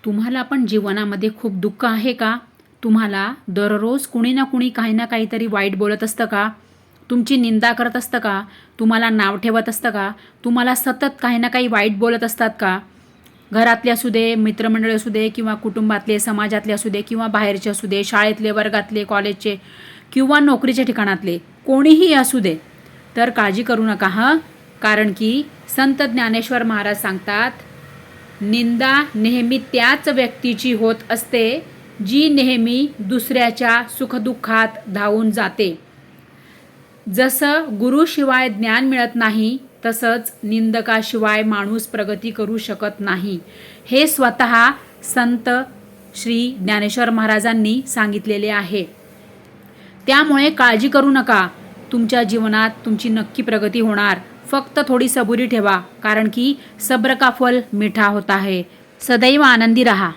तुम्हाला पण जीवनामध्ये खूप दुःख आहे का? तुम्हाला दररोज कुणी ना कुणी काही ना काहीतरी वाईट बोलत असतं का? तुमची निंदा करत असतं का? तुम्हाला नाव ठेवत असतं का? तुम्हाला सतत काही ना काही वाईट बोलत असतात का? घरातले असू दे, मित्रमंडळी असू दे किंवा कुटुंबातले, समाजातले असू दे किंवा बाहेरचे असू दे, शाळेतले, वर्गातले, कॉलेजचे किंवा नोकरीच्या ठिकाणातले, कोणीही असू दे. तर काळजी करू नका हं. कारण की संत ज्ञानेश्वर महाराज सांगतात, निंदा नेहमी त्याच व्यक्तीची होत असते जी नेहमी दुसऱ्याच्या सुखदुःखात धावून जाते. जसं गुरुशिवाय ज्ञान मिळत नाही, तसंच निंदकाशिवाय माणूस प्रगती करू शकत नाही. हे स्वतः संत श्री ज्ञानेश्वर महाराजांनी सांगितलेले आहे. त्यामुळे काळजी करू नका. तुमच्या जीवनात तुमची नक्की प्रगती होणार. फक्त थोडी सबुरी ठेवा, कारण की सब्र का फल मीठा होता है. सदैव आनंदी रहा.